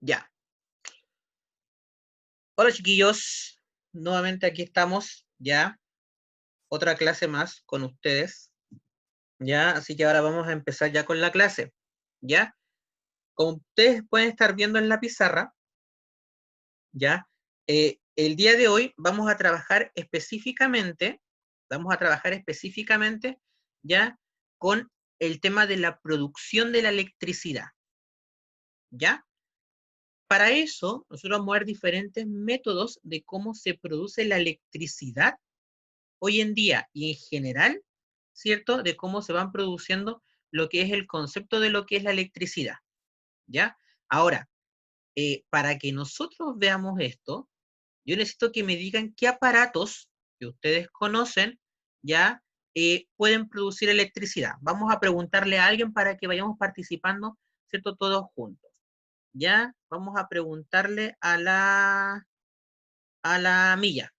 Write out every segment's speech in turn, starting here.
Ya. Hola chiquillos, nuevamente aquí estamos, ya, otra clase más con ustedes, ya, así que ahora vamos a empezar ya con la clase, ya. Como ustedes pueden estar viendo en la pizarra, ya, el día de hoy vamos a trabajar específicamente, ya, con el tema de la producción de la electricidad, ya. Para eso, nosotros vamos a ver diferentes métodos de cómo se produce la electricidad hoy en día y en general, ¿cierto? De cómo se van produciendo lo que es el concepto de lo que es la electricidad, ¿ya? Ahora, para que nosotros veamos esto, yo necesito que me digan qué aparatos que ustedes conocen, ¿ya? Pueden producir electricidad. Vamos a preguntarle a alguien para que vayamos participando, ¿cierto? Todos juntos, ¿ya? Vamos a preguntarle a la Milla.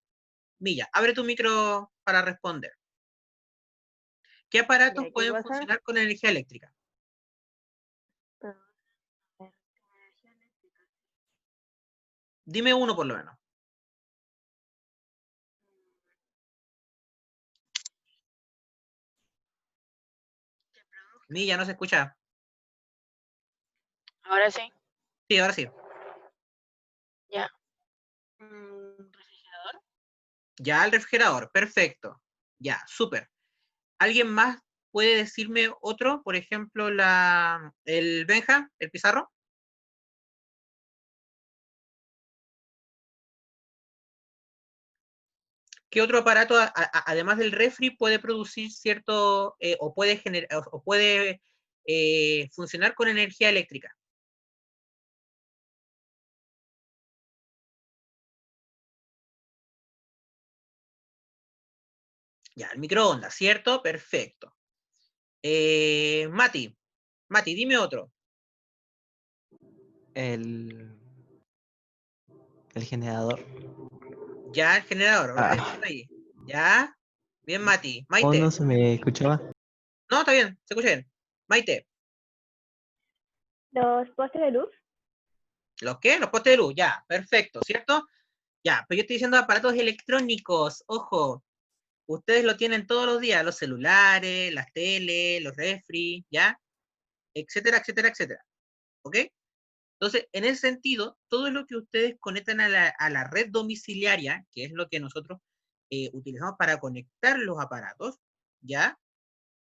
Milla, abre tu micro para responder. ¿Qué aparatos Ya, ¿qué pueden cosa? funcionar con energía eléctrica? Energía eléctrica. Dime uno por lo menos. Milla, no se escucha. Ahora sí, Sí, ahora sí. ya. Refrigerador. Ya el refrigerador, perfecto. Ya, súper. ¿Alguien más puede decirme otro? Por ejemplo, el Benja, el Pizarro. ¿Qué otro aparato, además del refri, puede producir cierto, o puede generar, o puede funcionar con energía eléctrica? Ya, el microondas, ¿cierto? Perfecto. Mati, Mati, dime otro. El, el generador. Ya, el generador, Ah, ahí. Ya, bien, Mati. ¿cómo no Maite. se me escuchaba? No, está bien, se escucha bien. Maite. Los postes de luz. ¿Los qué? Los postes de luz, ya, perfecto, ¿cierto? Ya, pero yo estoy diciendo aparatos electrónicos, ojo, ustedes lo tienen todos los días, los celulares, las teles, los refri, ¿ya? Etcétera, etcétera, etcétera, ¿ok? Entonces, en ese sentido, todo lo que ustedes conectan a la red domiciliaria, que es lo que nosotros utilizamos para conectar los aparatos, ¿ya?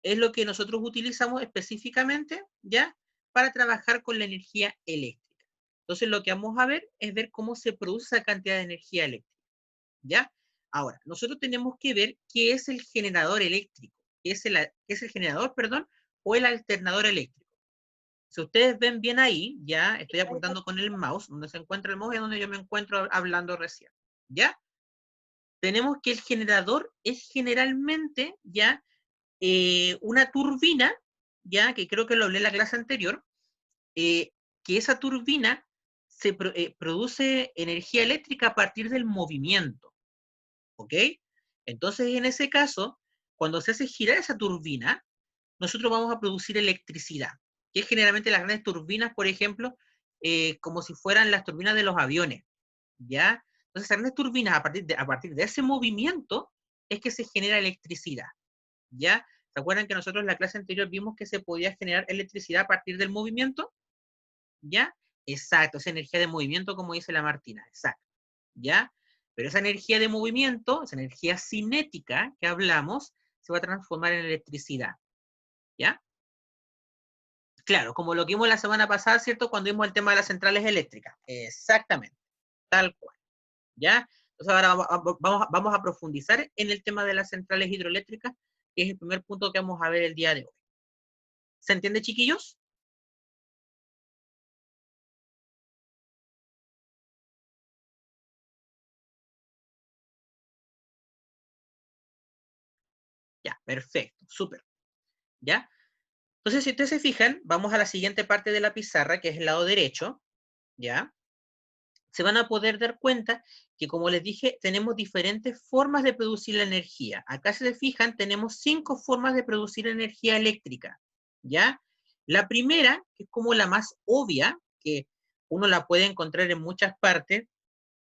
Es lo que nosotros utilizamos específicamente, ¿ya? Para trabajar con la energía eléctrica. Entonces, lo que vamos a ver es ver cómo se produce esa cantidad de energía eléctrica, ¿ya? Ahora, nosotros tenemos que ver qué es el generador eléctrico, qué es el generador, perdón, o el alternador eléctrico. Si ustedes ven bien ahí, ya estoy apuntando con el mouse, donde se encuentra el mouse es donde yo me encuentro hablando recién, ¿ya? Tenemos que el generador es generalmente, ya, una turbina, ya, que creo que lo hablé en la clase anterior, eh, que esa turbina produce energía eléctrica a partir del movimiento, ¿ok? Entonces, en ese caso, cuando se hace girar esa turbina, nosotros vamos a producir electricidad, que es generalmente las grandes turbinas, por ejemplo, como si fueran las turbinas de los aviones, ¿ya? Entonces, las grandes turbinas, a partir de ese movimiento, es que se genera electricidad, ¿ya? ¿Se acuerdan que nosotros en la clase anterior vimos que se podía generar electricidad a partir del movimiento? ¿Ya? Exacto, esa energía de movimiento, como dice la Martina, exacto, ¿ya? Pero esa energía de movimiento, esa energía cinética que hablamos, se va a transformar en electricidad, ¿ya? Claro, como lo que vimos la semana pasada, ¿cierto? Cuando vimos el tema de las centrales eléctricas. Exactamente, tal cual, ¿ya? Entonces ahora vamos a profundizar en el tema de las centrales hidroeléctricas, que es el primer punto que vamos a ver el día de hoy. ¿Se entiende, chiquillos? Ya, perfecto, súper, ¿ya? Entonces, si ustedes se fijan, vamos a la siguiente parte de la pizarra, que es el lado derecho, ¿ya? Se van a poder dar cuenta que, como les dije, tenemos diferentes formas de producir la energía. Acá, si se fijan, tenemos 5 formas de producir energía eléctrica, ¿ya? La primera, que es como la más obvia, que uno la puede encontrar en muchas partes,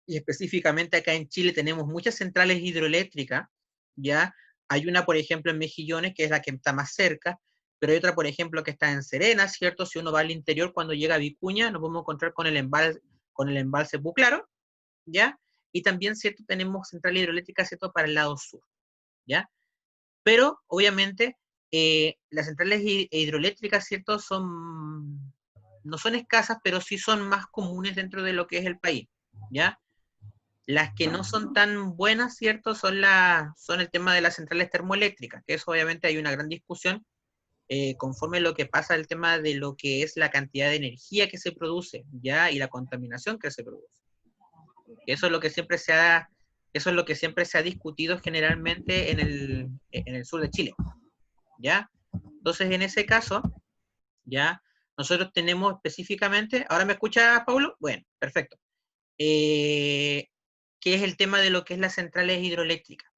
y específicamente acá en Chile tenemos muchas centrales hidroeléctricas, ¿ya? Hay una, por ejemplo, en Mejillones, que es la que está más cerca, pero hay otra, por ejemplo, que está en Serena, ¿cierto? Si uno va al interior, cuando llega a Vicuña, nos vamos a encontrar con el embalse Buclaro, ¿ya? Y también, ¿cierto? Tenemos central hidroeléctrica, ¿cierto? Para el lado sur, ¿ya? Pero, obviamente, las centrales hidroeléctricas, ¿cierto? No son escasas, pero sí son más comunes dentro de lo que es el país, ¿ya? Las que no son tan buenas, ¿cierto? Son el tema de las centrales termoeléctricas, que eso obviamente hay una gran discusión conforme lo que pasa el tema de lo que es la cantidad de energía que se produce, ¿ya? Y la contaminación que se produce. Eso es lo que siempre se ha discutido generalmente en el sur de Chile, ¿ya? Entonces, en ese caso, ¿ya? Nosotros tenemos específicamente, ¿ahora me escucha, Paulo? Bueno, perfecto. Que es el tema de lo que es las centrales hidroeléctricas,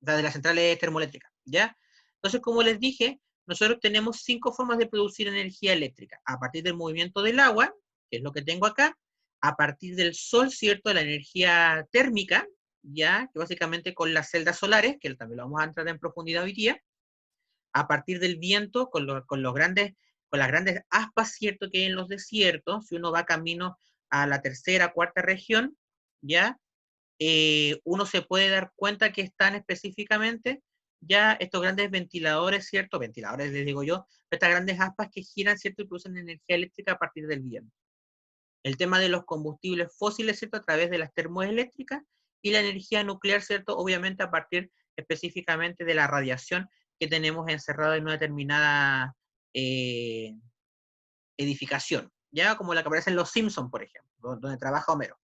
o sea, de las centrales termoeléctricas, ¿ya? Entonces, como les dije, nosotros tenemos 5 formas de producir energía eléctrica, a partir del movimiento del agua, que es lo que tengo acá, a partir del sol, ¿cierto? La energía térmica, ¿ya? Que básicamente con las celdas solares, que también lo vamos a entrar en profundidad hoy día, a partir del viento, con las grandes aspas, ¿cierto? Que hay en los desiertos, si uno va camino a la tercera, cuarta región, ¿ya? Uno se puede dar cuenta que están específicamente ya estos grandes ventiladores, ¿cierto? Ventiladores, les digo yo, estas grandes aspas que giran, ¿cierto? Y producen energía eléctrica a partir del viento. El tema de los combustibles fósiles, ¿cierto? A través de las termoeléctricas y la energía nuclear, ¿cierto? Obviamente a partir específicamente de la radiación que tenemos encerrada en una determinada eh, edificación, ¿ya? Como la que aparece en Los Simpsons, por ejemplo, donde trabaja Homero,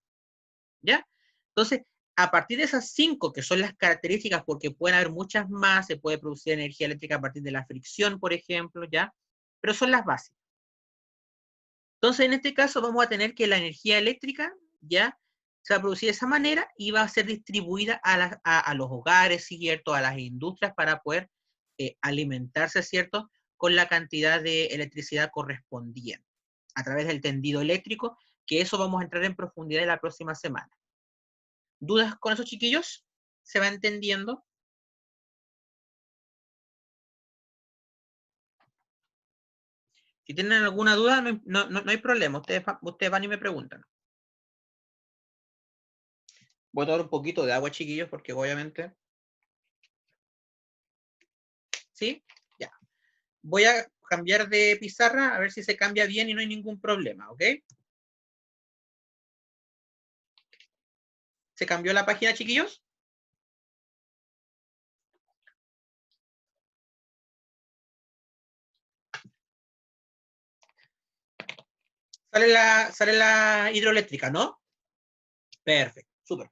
¿ya? Entonces, a partir de esas 5, que son las características, porque pueden haber muchas más, se puede producir energía eléctrica a partir de la fricción, por ejemplo, ¿ya? Pero son las básicas. Entonces, en este caso, vamos a tener que la energía eléctrica, ¿ya? Se va a producir de esa manera y va a ser distribuida a los hogares, ¿cierto? A las industrias para poder alimentarse, ¿cierto? Con la cantidad de electricidad correspondiente a través del tendido eléctrico, que eso vamos a entrar en profundidad en la próxima semana. ¿Dudas con esos chiquillos? ¿Se va entendiendo? Si tienen alguna duda, no hay problema. Ustedes van y me preguntan. Voy a tomar un poquito de agua, chiquillos, porque obviamente... ¿Sí? Ya. Voy a cambiar de pizarra, a ver si se cambia bien y no hay ningún problema, ¿ok? ¿Se cambió la página, chiquillos? Sale la hidroeléctrica, ¿no? Perfecto, súper.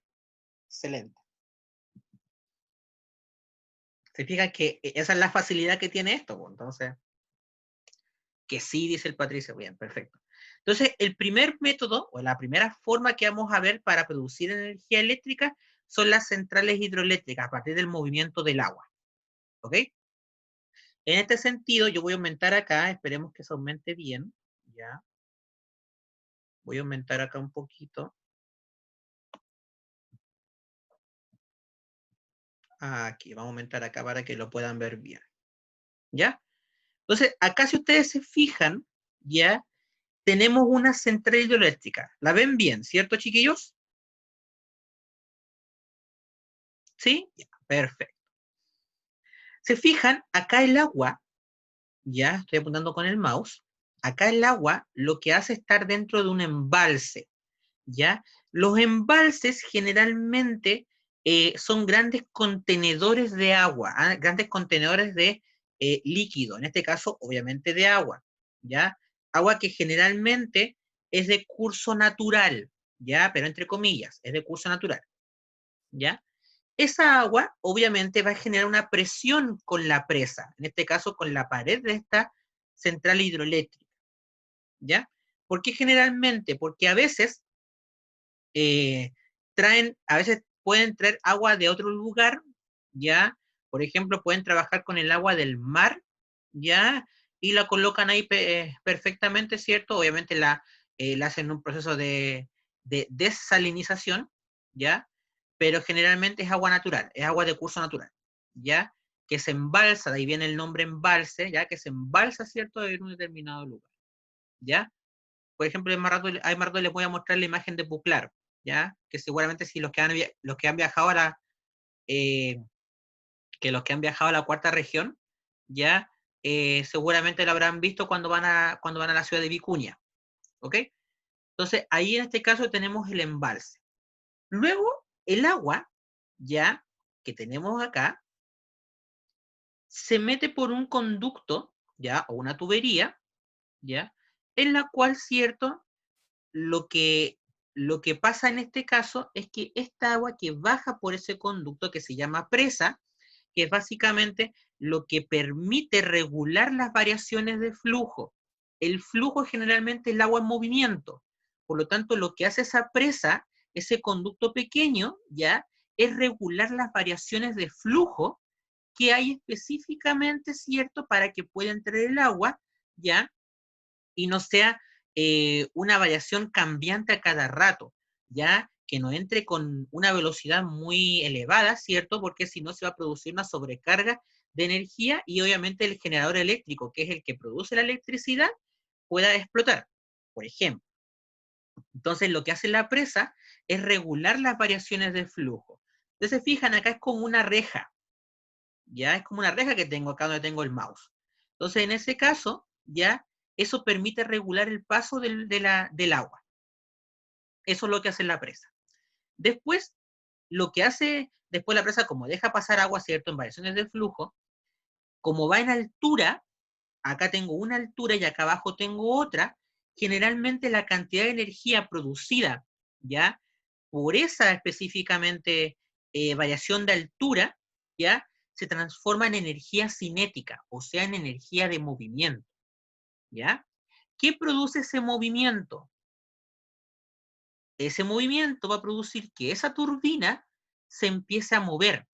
Excelente. Se fijan que esa es la facilidad que tiene esto, pues, entonces... Que sí, dice el Patricio. Bien, perfecto. Entonces, el primer método, o la primera forma que vamos a ver para producir energía eléctrica, son las centrales hidroeléctricas, a partir del movimiento del agua. ¿Ok? En este sentido, yo voy a aumentar acá, esperemos que se aumente bien, ¿ya? Voy a aumentar acá un poquito. Aquí, vamos a aumentar acá para que lo puedan ver bien. ¿Ya? Entonces, acá si ustedes se fijan, ¿ya? Tenemos una central hidroeléctrica. ¿La ven bien, cierto, chiquillos? ¿Sí? Ya, perfecto. Se fijan, acá el agua, ya estoy apuntando con el mouse, acá el agua lo que hace es estar dentro de un embalse, ¿ya? Los embalses generalmente son grandes contenedores de agua, grandes contenedores de líquido, en este caso, obviamente, de agua, ¿ya? Agua que generalmente es de curso natural, ¿ya? Pero entre comillas, es de curso natural, ¿ya? Esa agua obviamente va a generar una presión con la presa, en este caso con la pared de esta central hidroeléctrica, ¿ya? ¿Por qué generalmente? Porque a veces a veces pueden traer agua de otro lugar, ¿ya? Por ejemplo, pueden trabajar con el agua del mar, ¿ya? Y la colocan ahí perfectamente, ¿cierto? Obviamente le hacen un proceso de desalinización, ¿ya? Pero generalmente es agua natural, es agua de curso natural, ¿ya? Que se embalsa, de ahí viene el nombre embalse, ¿ya? Que se embalsa, ¿cierto?, en un determinado lugar, ¿ya? Por ejemplo, hay más rato les voy a mostrar la imagen de Puclaro, ¿ya? Que seguramente si los que han viajado a la, que los que han viajado a la cuarta región, ¿ya? Seguramente lo habrán visto cuando van a la ciudad de Vicuña, ¿ok? Entonces, ahí en este caso tenemos el embalse. Luego, el agua, ya, que tenemos acá, se mete por un conducto, ya, o una tubería, ya, en la cual, cierto, lo que, lo que pasa en este caso es que esta agua que baja por ese conducto, que se llama presa, que es básicamente lo que permite regular las variaciones de flujo. El flujo generalmente es el agua en movimiento. Por lo tanto, lo que hace esa presa, ese conducto pequeño, ¿ya? Es regular las variaciones de flujo que hay específicamente, ¿cierto?, para que pueda entrar el agua, ¿ya? Y no sea una variación cambiante a cada rato, ¿ya? Que no entre con una velocidad muy elevada, ¿cierto? Porque si no se va a producir una sobrecarga de energía y obviamente el generador eléctrico, que es el que produce la electricidad, pueda explotar, por ejemplo. Entonces lo que hace la presa es regular las variaciones de flujo. Entonces fijan, acá es como una reja, ¿ya? Es como una reja que tengo acá donde tengo el mouse. Entonces en ese caso, ¿ya? Eso permite regular el paso del agua. Eso es lo que hace la presa. Después, lo que hace después la presa, como deja pasar agua, ¿cierto?, en variaciones de flujo, como va en altura, acá tengo una altura y acá abajo tengo otra, generalmente la cantidad de energía producida, ¿ya?, por esa específicamente variación de altura, ¿ya?, se transforma en energía cinética, o sea, en energía de movimiento, ¿ya? ¿Qué produce ese movimiento? Ese movimiento va a producir que esa turbina se empiece a mover.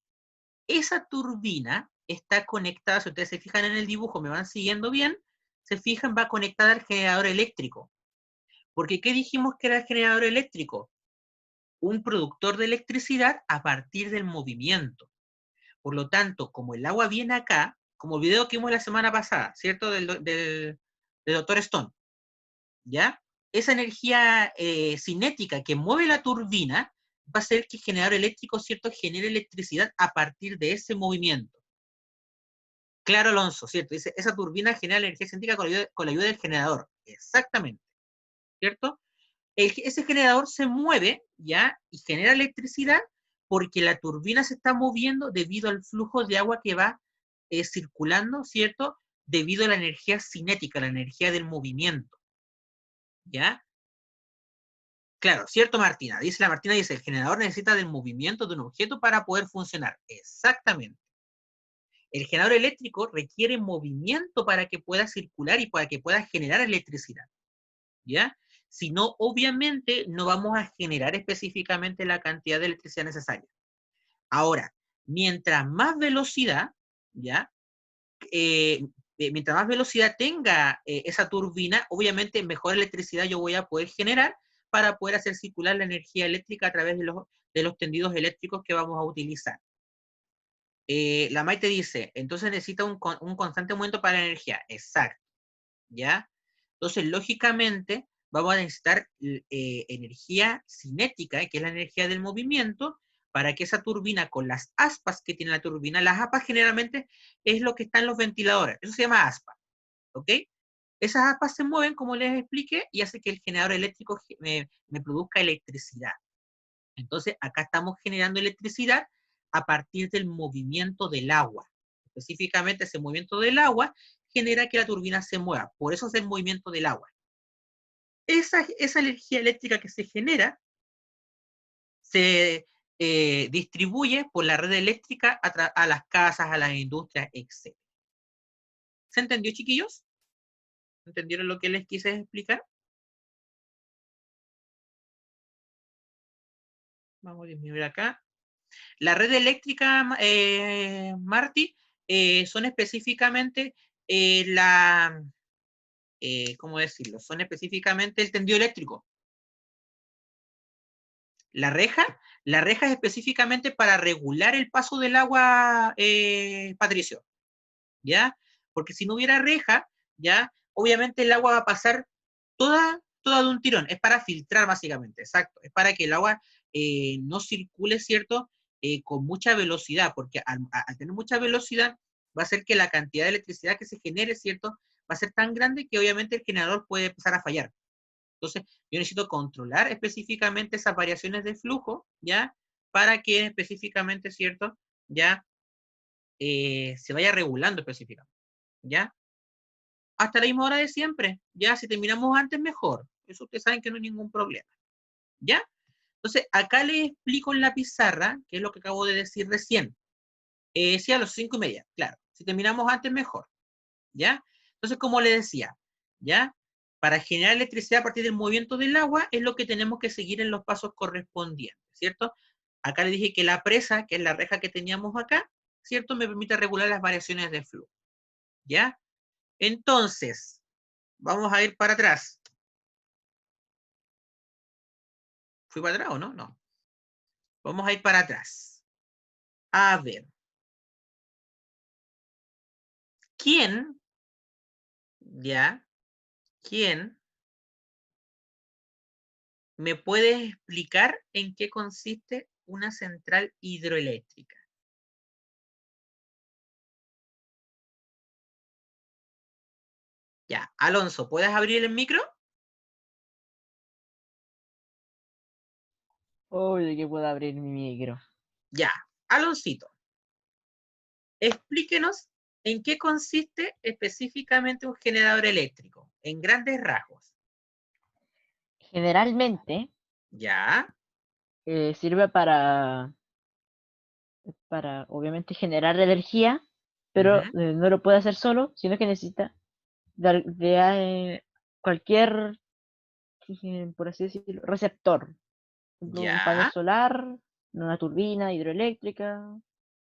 Esa turbina está conectada, si ustedes se fijan en el dibujo, me van siguiendo bien, se fijan, va conectada al generador eléctrico. Porque ¿qué dijimos que era el generador eléctrico? Un productor de electricidad a partir del movimiento. Por lo tanto, como el agua viene acá, como el video que vimos la semana pasada, ¿cierto? Del doctor Stone, ¿ya? Esa energía cinética que mueve la turbina va a ser que el generador eléctrico, ¿cierto?, genere electricidad a partir de ese movimiento. Claro, Alonso, ¿cierto? Dice, esa turbina genera energía cinética con la ayuda del generador. Exactamente, ¿cierto? Ese generador se mueve, ¿ya? Y genera electricidad porque la turbina se está moviendo debido al flujo de agua que va circulando, ¿cierto? Debido a la energía cinética, la energía del movimiento, ¿ya? Claro, ¿cierto, Martina? Dice la Martina, dice, el generador necesita del movimiento de un objeto para poder funcionar. Exactamente. El generador eléctrico requiere movimiento para que pueda circular y para que pueda generar electricidad, ¿ya? Si no, obviamente, no vamos a generar específicamente la cantidad de electricidad necesaria. Ahora, mientras más velocidad, ¿ya? Mientras más velocidad tenga esa turbina, obviamente mejor electricidad yo voy a poder generar para poder hacer circular la energía eléctrica a través de los tendidos eléctricos que vamos a utilizar. La Maite dice, entonces necesita un constante aumento para la energía. Exacto, ¿ya? Entonces, lógicamente, vamos a necesitar energía cinética, que es la energía del movimiento, para que esa turbina, con las aspas que tiene la turbina, las aspas generalmente es lo que está en los ventiladores, eso se llama aspa, ¿ok? Esas aspas se mueven, como les expliqué, y hace que el generador eléctrico me produzca electricidad. Entonces, acá estamos generando electricidad a partir del movimiento del agua. Específicamente, ese movimiento del agua genera que la turbina se mueva. Por eso es el movimiento del agua. Esa energía eléctrica que se genera se distribuye por la red eléctrica a las casas, a las industrias, etc. ¿Se entendió, chiquillos? ¿Entendieron lo que les quise explicar? Vamos a disminuir acá. La red eléctrica, Marty, son específicamente la ¿cómo decirlo? Son específicamente el tendido eléctrico. La reja es específicamente para regular el paso del agua, Patricio, ¿ya? Porque si no hubiera reja, ¿ya? Obviamente el agua va a pasar toda de un tirón. Es para filtrar, básicamente, exacto. Es para que el agua no circule, ¿cierto? Con mucha velocidad, porque al tener mucha velocidad va a hacer que la cantidad de electricidad que se genere, ¿cierto? Va a ser tan grande que obviamente el generador puede empezar a fallar. Entonces, yo necesito controlar específicamente esas variaciones de flujo, ¿ya? Para que específicamente, ¿cierto? Ya se vaya regulando específicamente, ¿ya? Hasta la misma hora de siempre, ¿ya? Si terminamos antes, mejor. Eso ustedes saben que no hay ningún problema, ¿ya? Entonces, acá les explico en la pizarra, que es lo que acabo de decir recién. Sí, a las 5:30, claro. Si terminamos antes, mejor, ¿ya? Entonces, como les decía, ¿ya? Para generar electricidad a partir del movimiento del agua es lo que tenemos que seguir en los pasos correspondientes, ¿cierto? Acá les dije que la presa, que es la reja que teníamos acá, ¿cierto? Me permite regular las variaciones de flujo, ¿ya? Entonces, vamos a ir para atrás. ¿Fui para atrás o no? No. Vamos a ir para atrás. A ver. ¿Quién, ya, quién me puede explicar en qué consiste una central hidroeléctrica? Ya, Alonso, ¿puedes abrir el micro? Oye, que puedo abrir mi micro. Ya, Aloncito, explíquenos en qué consiste específicamente un generador eléctrico, en grandes rasgos. Generalmente Ya, sirve para obviamente generar energía, pero ujú, no lo puede hacer solo, sino que necesita cualquier, por así decirlo, receptor. Por ejemplo, un panel ya. solar, una turbina hidroeléctrica,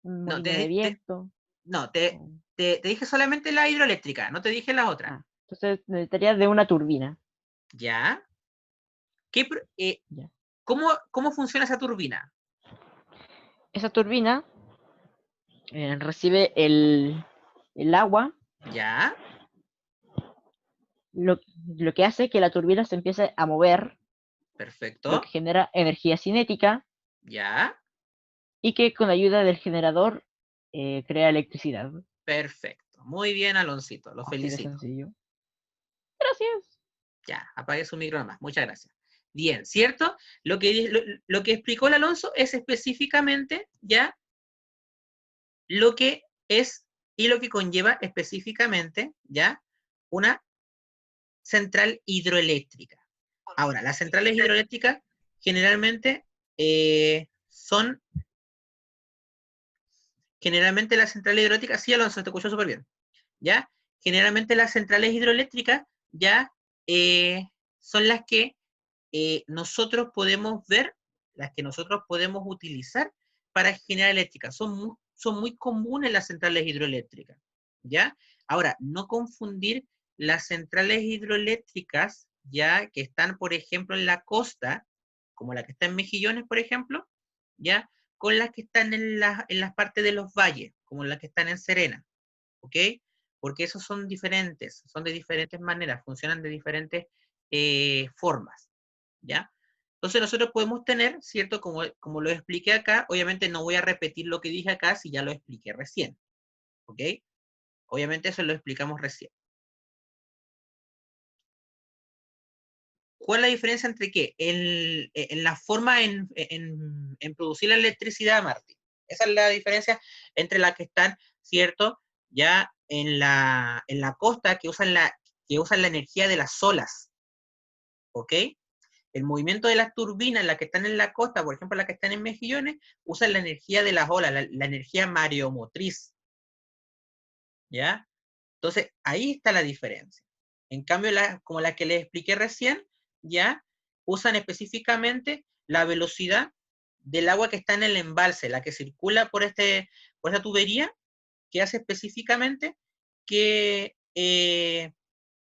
un No, molino de viento. no, te dije solamente la hidroeléctrica, no te dije la otra. Entonces necesitaría de una turbina. Ya. Ya. ¿Cómo funciona esa turbina? Esa turbina recibe el agua, Ya, lo, lo que hace que la turbina se empiece a mover, lo que perfecto. genera energía cinética Ya, y que con ayuda del generador crea electricidad. perfecto. Muy bien, Aloncito, lo Así de felicito. sencillo. Gracias. Ya, apague su micro nomás. Muchas gracias. Bien, ¿cierto? Lo que explicó el Alonso es específicamente ya lo que es y lo que conlleva específicamente ya una central hidroeléctrica. Ahora, las centrales hidroeléctricas generalmente son, generalmente las centrales hidroeléctricas, sí, Alonso, te escucho súper bien, ¿ya? Generalmente las centrales hidroeléctricas ya son las que nosotros podemos ver, las que nosotros podemos utilizar para generar eléctrica. Son muy comunes las centrales hidroeléctricas, ¿ya? Ahora, no confundir las centrales hidroeléctricas, ya que están, por ejemplo, en la costa, como la que está en Mejillones, por ejemplo, ya, con las que están en las partes de los valles, como las que están en Serena, ¿ok? Porque esos son diferentes, son de diferentes maneras, funcionan de diferentes formas, ¿ya? Entonces nosotros podemos tener, ¿cierto? Como lo expliqué acá, obviamente no voy a repetir lo que dije acá si ya lo expliqué recién, ¿ok? Obviamente eso lo explicamos recién. ¿Cuál es la diferencia entre qué? En la forma en producir la electricidad, Martín. Esa es la diferencia entre las que están, ¿cierto? Ya en la costa que usan la energía de las olas, ¿ok? El movimiento de las turbinas, las que están en la costa, por ejemplo, las que están en Mejillones, usan la energía de las olas, la energía mareomotriz, ¿ya? Entonces, ahí está la diferencia. En cambio, como la que les expliqué recién, ya usan específicamente la velocidad del agua que está en el embalse, la que circula por esta tubería, que hace específicamente que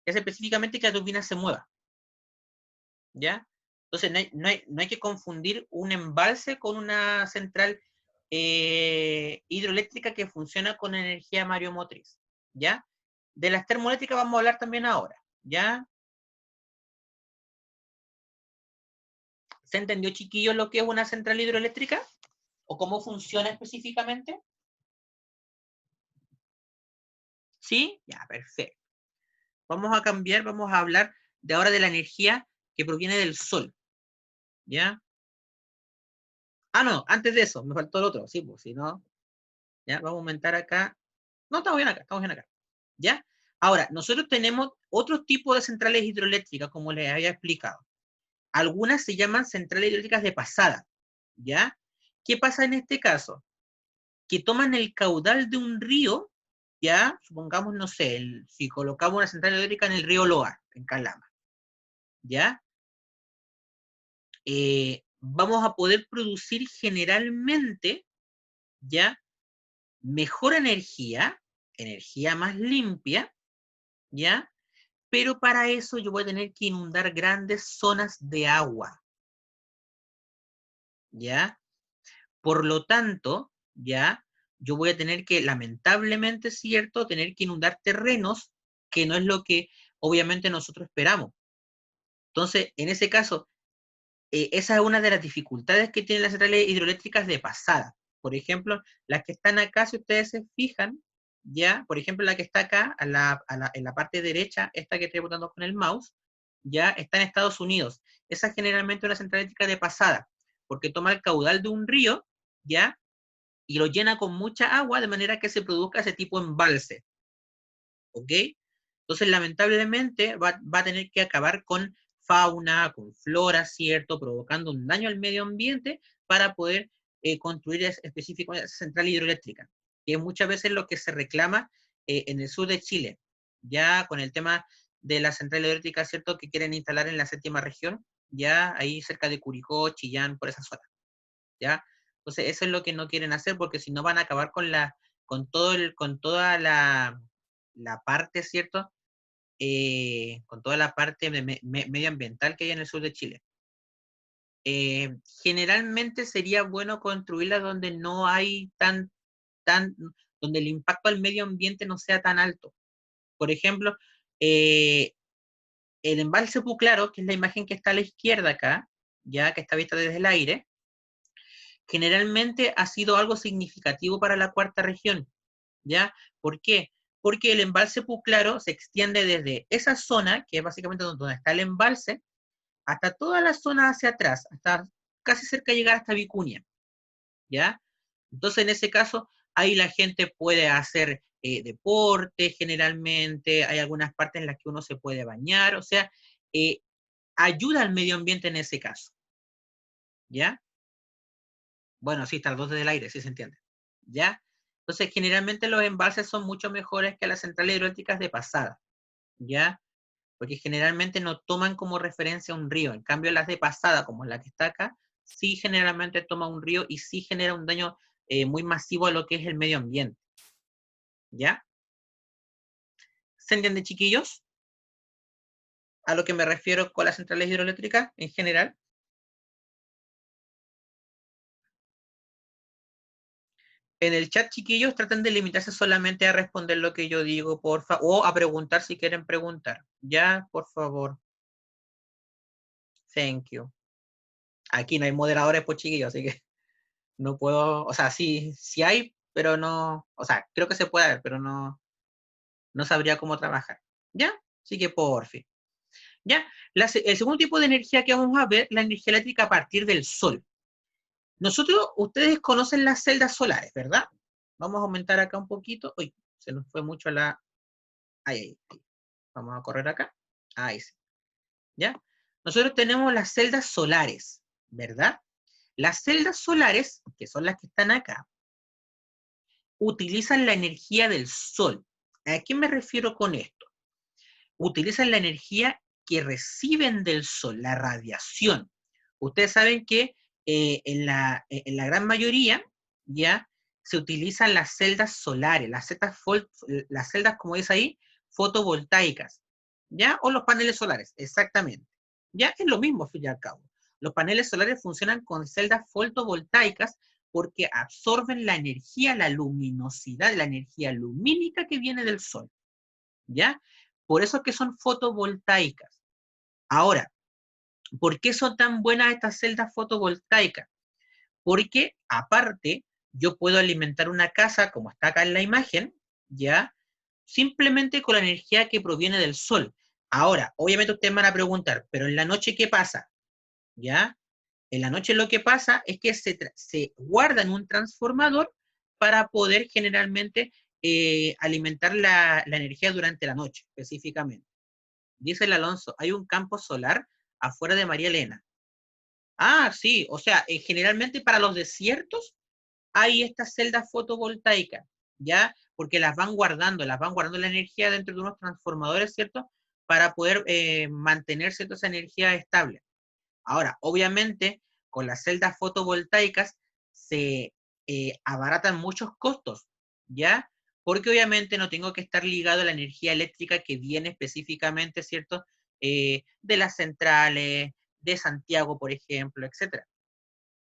que hace específicamente que la turbina se mueva. ¿Ya? Entonces no hay que confundir un embalse con una central hidroeléctrica que funciona con energía mareomotriz. ¿Ya? De las termoeléctricas vamos a hablar también ahora. ¿Ya? ¿Se entendió, chiquillos, lo que es una central hidroeléctrica? ¿O cómo funciona específicamente? ¿Sí? Ya, perfecto. Vamos a cambiar, vamos a hablar de ahora de la energía que proviene del sol. ¿Ya? Ah, no, antes de eso, me faltó el otro. Sí, pues si no, ya, vamos a aumentar acá. No, estamos bien acá, estamos bien acá. ¿Ya? Ahora, nosotros tenemos otro tipo de centrales hidroeléctricas, como les había explicado. Algunas se llaman centrales hidroeléctricas de pasada. ¿Ya? ¿Qué pasa en este caso? Que toman el caudal de un río, ¿ya? Supongamos, no sé, si colocamos una central hidroeléctrica en el río Loa, en Calama, ¿ya? Vamos a poder producir generalmente, ¿ya? Mejor energía, energía más limpia, ¿ya? Pero para eso yo voy a tener que inundar grandes zonas de agua, ¿ya? Por lo tanto, ¿ya? Yo voy a tener que, lamentablemente, ¿cierto?, tener que inundar terrenos, que no es lo que obviamente nosotros esperamos. Entonces, en ese caso, esa es una de las dificultades que tienen las centrales hidroeléctricas de pasada. Por ejemplo, las que están acá, si ustedes se fijan, ya, por ejemplo, la que está acá, en la parte derecha, esta que estoy apuntando con el mouse, ya está en Estados Unidos. Esa es generalmente una central eléctrica de pasada, porque toma el caudal de un río, ya, y lo llena con mucha agua, de manera que se produzca ese tipo de embalse. ¿Ok? Entonces, lamentablemente, va a tener que acabar con fauna, con flora, ¿cierto? Provocando un daño al medio ambiente para poder construir específicamente esa central hidroeléctrica, que es muchas veces lo que se reclama en el sur de Chile, ya con el tema de la central hidroeléctrica, ¿cierto? Que quieren instalar en la 7ª región, ya ahí cerca de Curicó, Chillán, por esa zona, ¿ya? Entonces, eso es lo que no quieren hacer, porque si no van a acabar con toda la parte, ¿cierto? Con toda la parte medioambiental que hay en el sur de Chile. Generalmente sería bueno construirla donde no hay donde el impacto al medio ambiente no sea tan alto. Por ejemplo, el embalse Puclaro, que es la imagen que está a la izquierda acá, ya que está vista desde el aire, generalmente ha sido algo significativo para la 4ª región, ¿ya? ¿Por qué? Porque el embalse Puclaro se extiende desde esa zona, que es básicamente donde está el embalse, hasta toda la zona hacia atrás, hasta casi cerca de llegar hasta Vicuña, ¿ya? Entonces, en ese caso, ahí la gente puede hacer deporte generalmente, hay algunas partes en las que uno se puede bañar, o sea, ayuda al medio ambiente en ese caso, ¿ya? Bueno, sí, está dos desde el aire, sí se entiende, ¿ya? Entonces, generalmente los embalses son mucho mejores que las centrales hidroeléctricas de pasada, ¿ya? Porque generalmente no toman como referencia un río. En cambio, las de pasada, como la que está acá, sí generalmente toma un río y sí genera un daño muy masivo a lo que es el medio ambiente, ¿ya? ¿Se entiende, chiquillos? A lo que me refiero con las centrales hidroeléctricas en general. En el chat, chiquillos, traten de limitarse solamente a responder lo que yo digo, porfa, o a preguntar si quieren preguntar. Ya, por favor. Thank you. Aquí no hay moderadores, pues, chiquillos, así que no puedo, o sea, sí hay, pero no, o sea, creo que se puede ver, pero no sabría cómo trabajar. ¿Ya? Así que por fin. ¿Ya? El segundo tipo de energía que vamos a ver, la energía eléctrica a partir del sol. Ustedes conocen las celdas solares, ¿verdad? Vamos a aumentar acá un poquito. Uy, se nos fue mucho la... Ahí. Vamos a correr acá. Ahí sí. ¿Ya? Nosotros tenemos las celdas solares, ¿verdad? Las celdas solares, que son las que están acá, utilizan la energía del sol. ¿A qué me refiero con esto? Utilizan la energía que reciben del sol, la radiación. Ustedes saben que en la gran mayoría ya se utilizan las celdas solares, las celdas como dice ahí, fotovoltaicas. ¿ya? O los paneles solares, exactamente. Ya es lo mismo, al fin y al cabo. Los paneles solares funcionan con celdas fotovoltaicas porque absorben la energía, la luminosidad, la energía lumínica que viene del sol, ¿ya? Por eso es que son fotovoltaicas. Ahora, ¿por qué son tan buenas estas celdas fotovoltaicas? Porque, aparte, yo puedo alimentar una casa, como está acá en la imagen, ¿ya? Simplemente con la energía que proviene del sol. Ahora, obviamente ustedes me van a preguntar, pero en la noche, ¿qué pasa? ¿Ya? En la noche lo que pasa es que se guarda en un transformador para poder generalmente alimentar la energía durante la noche, específicamente. Dice el Alonso, hay un campo solar afuera de María Elena. Ah, sí, o sea, generalmente para los desiertos hay estas celdas fotovoltaicas, ¿ya? Porque las van guardando la energía dentro de unos transformadores, ¿cierto? Para poder mantener, ¿cierto? Esa energía estable. Ahora, obviamente, con las celdas fotovoltaicas se abaratan muchos costos, ¿ya? Porque obviamente no tengo que estar ligado a la energía eléctrica que viene específicamente, ¿cierto? De las centrales, de Santiago, por ejemplo, etcétera,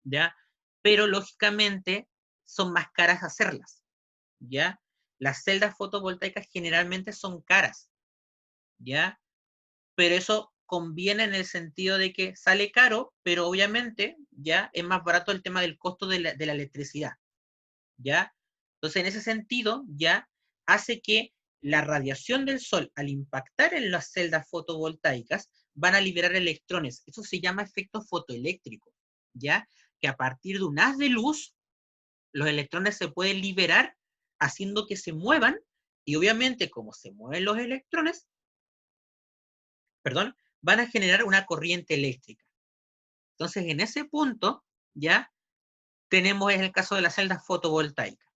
¿ya? Pero lógicamente son más caras hacerlas, ¿ya? Las celdas fotovoltaicas generalmente son caras, ¿ya? Pero eso conviene en el sentido de que sale caro, pero obviamente ya es más barato el tema del costo de la electricidad, ¿ya? Entonces, en ese sentido, ya hace que la radiación del sol, al impactar en las celdas fotovoltaicas, van a liberar electrones. Eso se llama efecto fotoeléctrico, ¿ya? Que a partir de un haz de luz, los electrones se pueden liberar haciendo que se muevan, y obviamente como se mueven los electrones, perdón, van a generar una corriente eléctrica. Entonces, en ese punto, ya tenemos el caso de las celdas fotovoltaicas.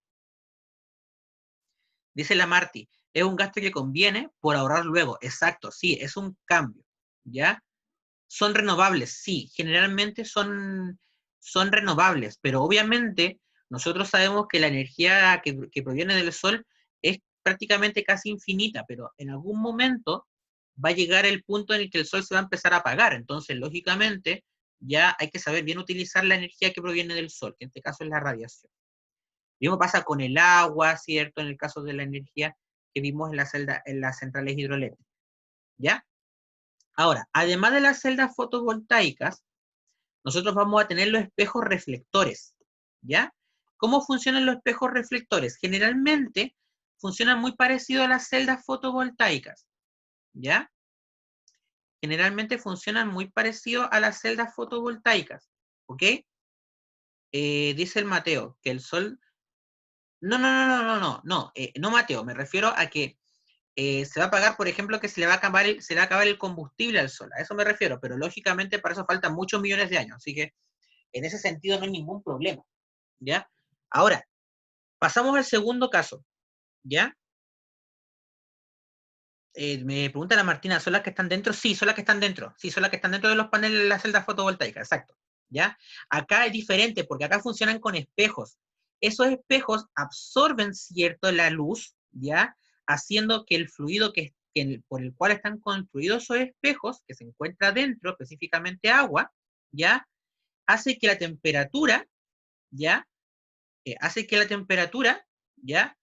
Dice la Marti, es un gasto que conviene por ahorrar luego. Exacto, sí, es un cambio, ¿ya? Son renovables, sí, generalmente son renovables, pero obviamente nosotros sabemos que la energía que proviene del sol es prácticamente casi infinita, pero en algún momento va a llegar el punto en el que el sol se va a empezar a apagar. Entonces, lógicamente, ya hay que saber bien utilizar la energía que proviene del sol, que en este caso es la radiación. Lo mismo pasa con el agua, ¿cierto? En el caso de la energía que vimos en las centrales hidroeléctricas, ¿ya? Ahora, además de las celdas fotovoltaicas, nosotros vamos a tener los espejos reflectores, ¿ya? ¿Cómo funcionan los espejos reflectores? Generalmente funcionan muy parecido a las celdas fotovoltaicas, ¿ya? Generalmente funcionan muy parecido a las celdas fotovoltaicas, ¿ok? Dice el Mateo, que el sol... No, Mateo, me refiero a que se va a pagar, por ejemplo, que se le va a acabar el combustible al sol, a eso me refiero, pero lógicamente para eso faltan muchos millones de años, así que en ese sentido no hay ningún problema, ¿ya? Ahora, pasamos al segundo caso, ¿ya? Me pregunta la Martina, ¿son las que están dentro? Sí, son las que están dentro. Sí, son las que están dentro de los paneles de las celdas fotovoltaicas, exacto. ¿Ya? Acá es diferente porque acá funcionan con espejos. Esos espejos absorben, ¿cierto?, la luz, ¿ya? Haciendo que el fluido por el cual están construidos esos espejos, que se encuentra dentro, específicamente agua, ¿ya? Hace que la temperatura, ¿ya? Hace que la temperatura, ¿ya?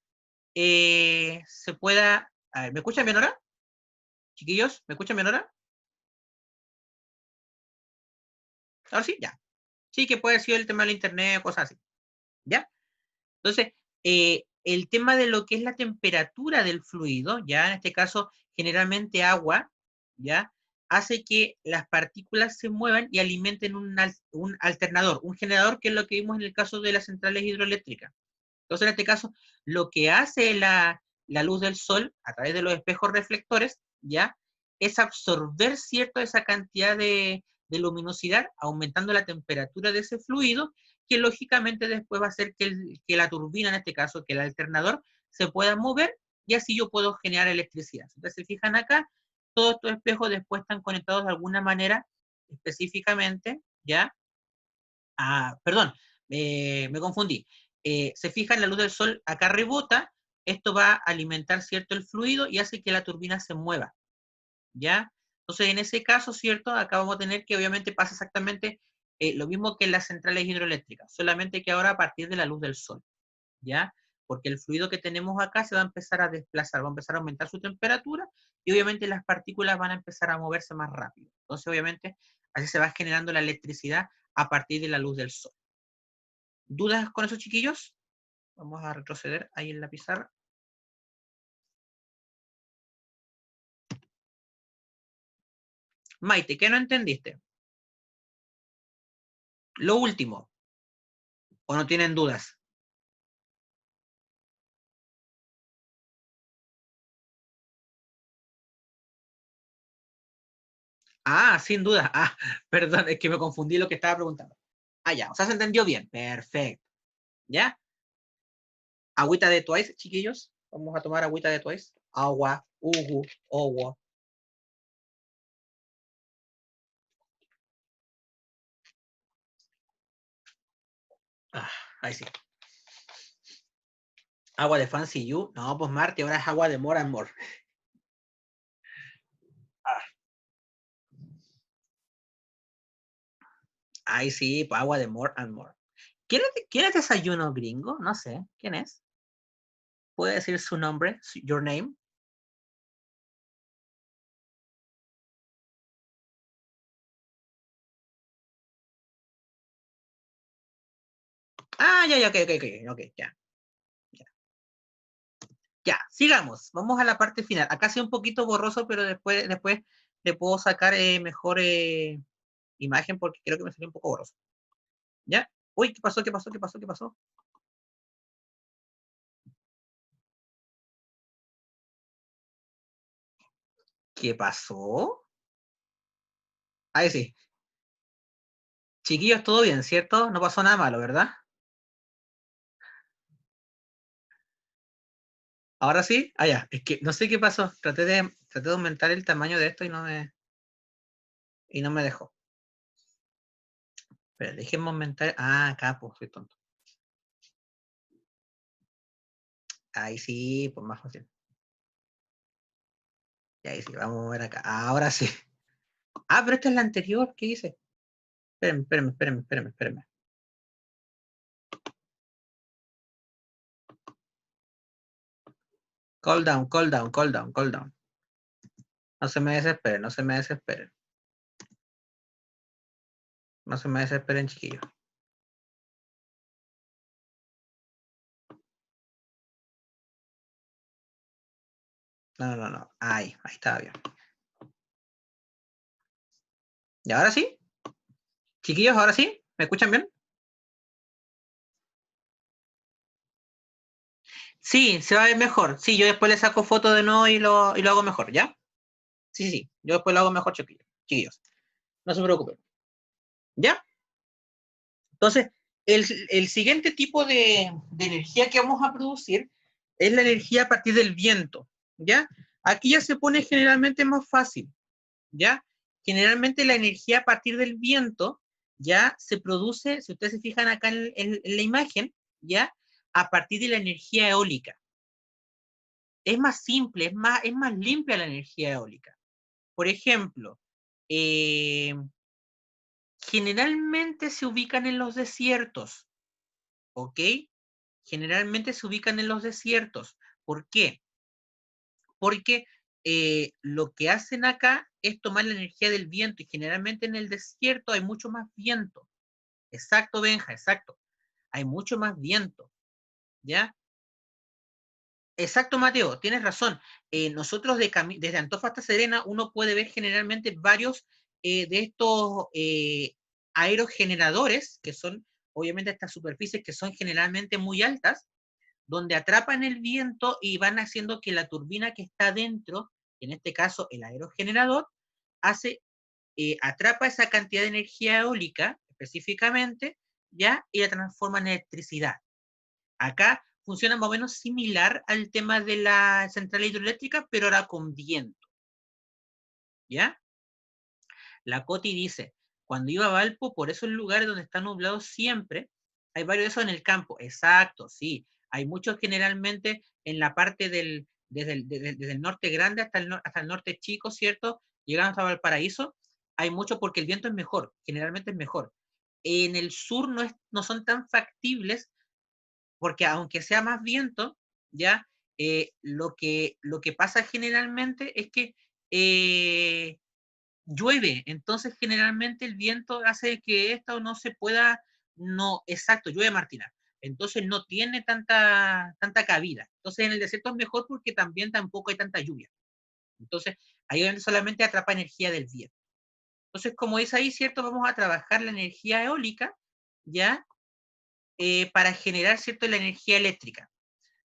Se pueda... A ver, ¿me escuchan bien ahora? Chiquillos, ¿me escuchan bien ahora? Ahora sí, ya. Sí, que puede ser el tema del internet o cosas así. ¿Ya? Entonces, el tema de lo que es la temperatura del fluido, ya en este caso, generalmente agua, ¿ya? Hace que las partículas se muevan y alimenten un alternador, un generador, que es lo que vimos en el caso de las centrales hidroeléctricas. Entonces, en este caso, lo que hace la luz del sol a través de los espejos reflectores, ¿ya? Es absorber, ¿cierto?, esa cantidad de luminosidad, aumentando la temperatura de ese fluido, que lógicamente después va a hacer que la turbina, en este caso, que el alternador, se pueda mover, y así yo puedo generar electricidad. Entonces, se fijan acá, todos estos espejos después están conectados de alguna manera, específicamente, ¿ya? Perdón, me confundí. Se fijan, la luz del sol acá rebota, esto va a alimentar, ¿cierto?, el fluido y hace que la turbina se mueva, ¿ya? Entonces, en ese caso, ¿cierto? Acá vamos a tener que obviamente pasa exactamente lo mismo que en las centrales hidroeléctricas, solamente que ahora a partir de la luz del sol, ¿ya? Porque el fluido que tenemos acá se va a empezar a desplazar, va a empezar a aumentar su temperatura y obviamente las partículas van a empezar a moverse más rápido. Entonces, obviamente, así se va generando la electricidad a partir de la luz del sol. ¿Dudas con eso, chiquillos? Vamos a retroceder ahí en la pizarra. Maite, ¿qué no entendiste? Lo último. ¿O no tienen dudas? Ah, sin duda. Ah, perdón, es que me confundí lo que estaba preguntando. Ah, ya, o sea, se entendió bien. Perfecto. ¿Ya? Agüita de Twice, chiquillos. Vamos a tomar agüita de Twice. Agua, agua. Ah, ahí sí. Agua de Fancy You. No, pues Marte, ahora es agua de More and More. Ah. Ahí sí, pues agua de More and More. ¿Quién es desayuno gringo? No sé. ¿Quién es? ¿Puede decir su nombre? Your name. Ah, ya, ok, ya. Ya, sigamos. Vamos a la parte final. Acá sí un poquito borroso, pero después le puedo sacar mejor imagen porque creo que me salió un poco borroso. ¿Ya? Uy, ¿qué pasó? ¿Qué pasó? Ahí sí. Chiquillos, todo bien, ¿cierto? No pasó nada malo, ¿verdad? Ahora sí. Ah, ya. Es que no sé qué pasó. Traté de aumentar el tamaño de esto y no me dejó. Pero déjenme aumentar. Ah, acá, pues, soy tonto. Ahí sí, pues más fácil. Y ahí sí, vamos a ver acá. Ahora sí. Ah, pero esta es la anterior. ¿Qué hice? Espérenme. Call down. No se me desesperen. No se me desesperen, chiquillos. No. Ahí estaba bien. ¿Y ahora sí? Chiquillos, ¿ahora sí? ¿Me escuchan bien? Sí, se va a ver mejor. Sí, yo después le saco foto de nuevo y lo hago mejor, ¿ya? Sí. Yo después lo hago mejor, chiquillos. No se preocupen. ¿Ya? Entonces, el siguiente tipo de energía que vamos a producir es la energía a partir del viento, ¿ya? Aquí ya se pone generalmente más fácil, ¿ya? Generalmente la energía a partir del viento ya se produce, si ustedes se fijan acá en la imagen, ¿ya? A partir de la energía eólica. Es más simple, es más limpia la energía eólica. Por ejemplo, generalmente se ubican en los desiertos, ¿ok? Generalmente se ubican en los desiertos. ¿Por qué? Porque lo que hacen acá es tomar la energía del viento y generalmente en el desierto hay mucho más viento. Exacto, Benja, exacto. Hay mucho más viento, ¿ya? Exacto, Mateo, tienes razón. Nosotros desde Antofa hasta Serena, uno puede ver generalmente varios de estos aerogeneradores, que son obviamente estas superficies que son generalmente muy altas, donde atrapan el viento y van haciendo que la turbina que está dentro, en este caso el aerogenerador, atrapa esa cantidad de energía eólica específicamente, ¿ya? Y la transforma en electricidad. Acá funciona más o menos similar al tema de la central hidroeléctrica, pero ahora con viento. ¿Ya? La Coti dice, cuando iba a Valpo, por esos lugares donde está nublado siempre, hay varios de esos en el campo. Exacto, sí. Hay muchos generalmente en la parte desde el norte grande hasta el norte chico, ¿cierto? Llegando hasta Valparaíso, hay mucho porque el viento es mejor, generalmente es mejor. En el sur no son tan factibles porque aunque sea más viento, ¿ya? Lo que pasa generalmente es que llueve, entonces generalmente el viento hace que esto no se pueda, no, exacto, llueve Martina, entonces no tiene tanta cabida. Entonces en el desierto es mejor porque también tampoco hay tanta lluvia. Entonces ahí solamente atrapa energía del viento. Entonces, como es ahí, ¿cierto? Vamos a trabajar la energía eólica, ¿ya? Para generar, ¿cierto? La energía eléctrica.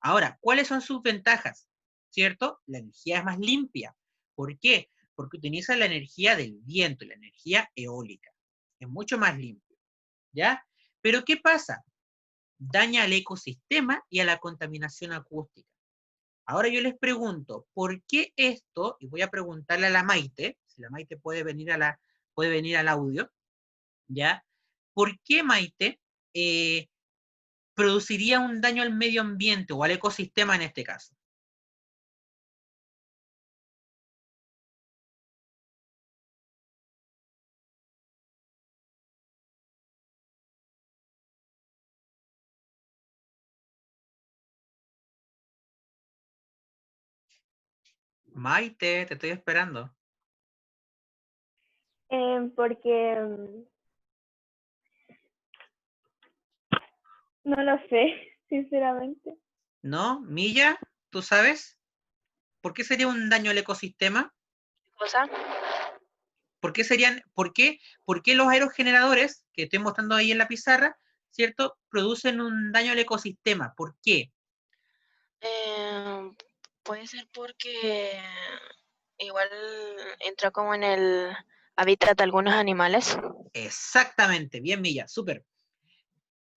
Ahora, ¿cuáles son sus ventajas? ¿Cierto? La energía es más limpia. ¿Por qué? Porque utiliza la energía del viento, la energía eólica. Es mucho más limpio. ¿Ya? Pero ¿qué pasa? Daña al ecosistema y a la contaminación acústica. Ahora yo les pregunto, ¿por qué esto? Y voy a preguntarle a la Maite, si la Maite puede venir al audio, ¿ya? ¿Por qué Maite produciría un daño al medio ambiente o al ecosistema en este caso? Maite, te estoy esperando. Porque no lo sé, sinceramente. ¿No? Milla, ¿tú sabes? ¿Por qué sería un daño al ecosistema? ¿Cosa? ¿Por qué los aerogeneradores que estoy mostrando ahí en la pizarra, ¿cierto? Producen un daño al ecosistema? ¿Por qué? Puede ser porque igual entra como en el hábitat de algunos animales. Exactamente, bien Milla, súper.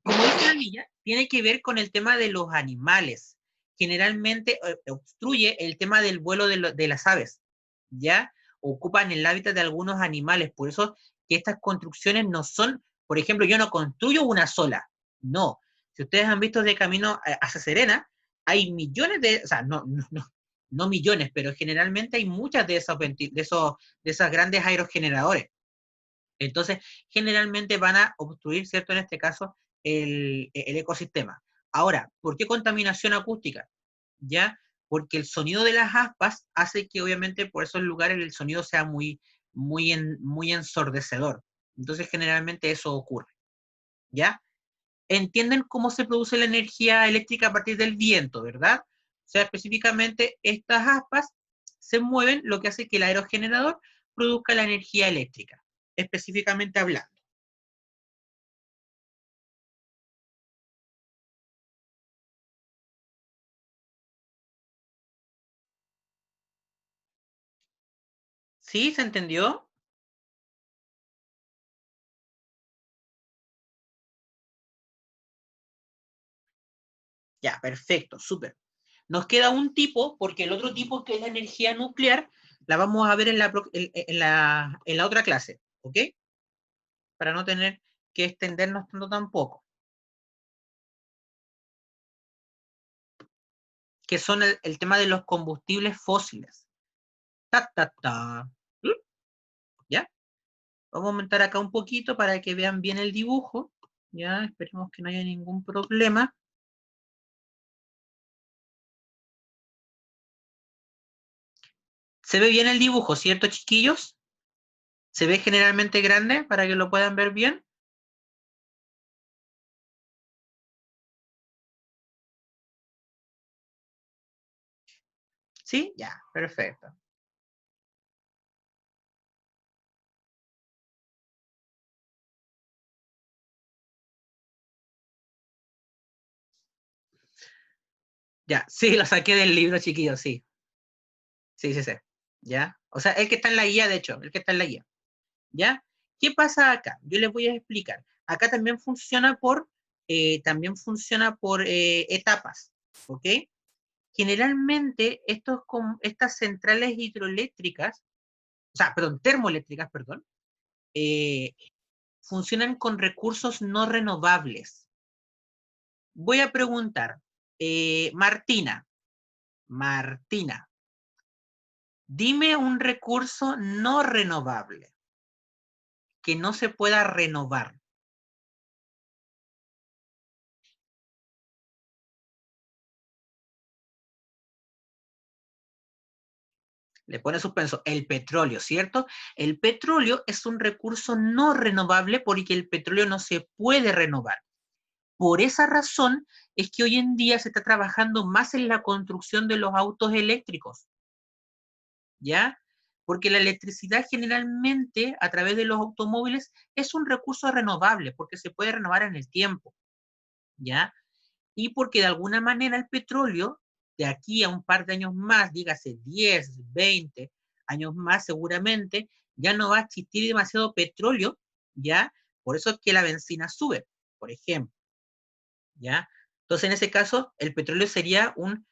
Como dice la Milla, tiene que ver con el tema de los animales. Generalmente obstruye el tema del vuelo de las aves, ¿ya? Ocupan el hábitat de algunos animales, por eso que estas construcciones no son, por ejemplo, yo no construyo una sola, no. Si ustedes han visto de camino hacia Serena, hay millones o sea, no millones, pero generalmente hay muchas de esas grandes aerogeneradores. Entonces, generalmente van a obstruir, ¿cierto? En este caso, el ecosistema. Ahora, ¿por qué contaminación acústica? ¿Ya? Porque el sonido de las aspas hace que, obviamente, por esos lugares el sonido sea muy ensordecedor. Entonces, generalmente eso ocurre. ¿Ya? ¿Entienden cómo se produce la energía eléctrica a partir del viento, verdad? O sea, específicamente estas aspas se mueven, lo que hace que el aerogenerador produzca la energía eléctrica, específicamente hablando. ¿Sí? ¿Se entendió? Ya, perfecto, súper. Nos queda un tipo, porque el otro tipo, que es la energía nuclear, la vamos a ver en la otra clase, ¿ok? Para no tener que extendernos tanto tampoco. Que son el tema de los combustibles fósiles. ¿Mm? ¿Ya? Vamos a aumentar acá un poquito para que vean bien el dibujo. Ya, esperemos que no haya ningún problema. ¿Se ve bien el dibujo, cierto, chiquillos? ¿Se ve generalmente grande para que lo puedan ver bien? ¿Sí? Ya, perfecto. Ya, sí, lo saqué del libro, chiquillos, sí. Sí, sí, sí. ¿Ya? O sea, el que está en la guía, de hecho, el que está en la guía. ¿Ya? ¿Qué pasa acá? Yo les voy a explicar. Acá también funciona por etapas, ¿ok? Generalmente estas centrales hidroeléctricas, o sea, perdón, termoeléctricas, perdón, eh, funcionan con recursos no renovables. Voy a preguntar, Martina, Martina. Dime un recurso no renovable que no se pueda renovar. Le pone suspenso. El petróleo, ¿cierto? El petróleo es un recurso no renovable porque el petróleo no se puede renovar. Por esa razón es que hoy en día se está trabajando más en la construcción de los autos eléctricos. ¿Ya? Porque la electricidad generalmente a través de los automóviles es un recurso renovable porque se puede renovar en el tiempo. ¿Ya? Y porque de alguna manera el petróleo, de aquí a un par de años más, dígase 10, 20 años más seguramente, ya no va a existir demasiado petróleo, ¿ya? Por eso es que la benzina sube, por ejemplo, ¿ya? Entonces, en ese caso, el petróleo sería un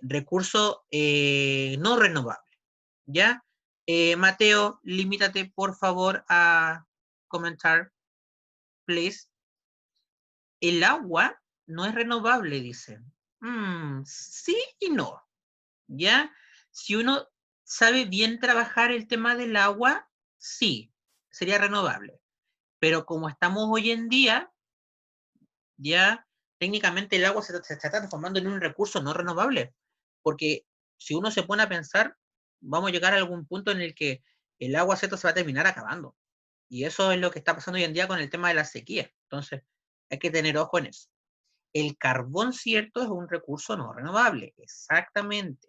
recurso no renovable, ¿ya? Mateo, limítate, por favor, a comentar, please. El agua no es renovable, dice. Sí y no, ¿ya? Si uno sabe bien trabajar el tema del agua, sí, sería renovable. Pero como estamos hoy en día, ya técnicamente el agua se está transformando en un recurso no renovable. Porque si uno se pone a pensar, vamos a llegar a algún punto en el que el agua se va a terminar acabando. Y eso es lo que está pasando hoy en día con el tema de la sequía. Entonces, hay que tener ojo en eso. El carbón, cierto, es un recurso no renovable. Exactamente.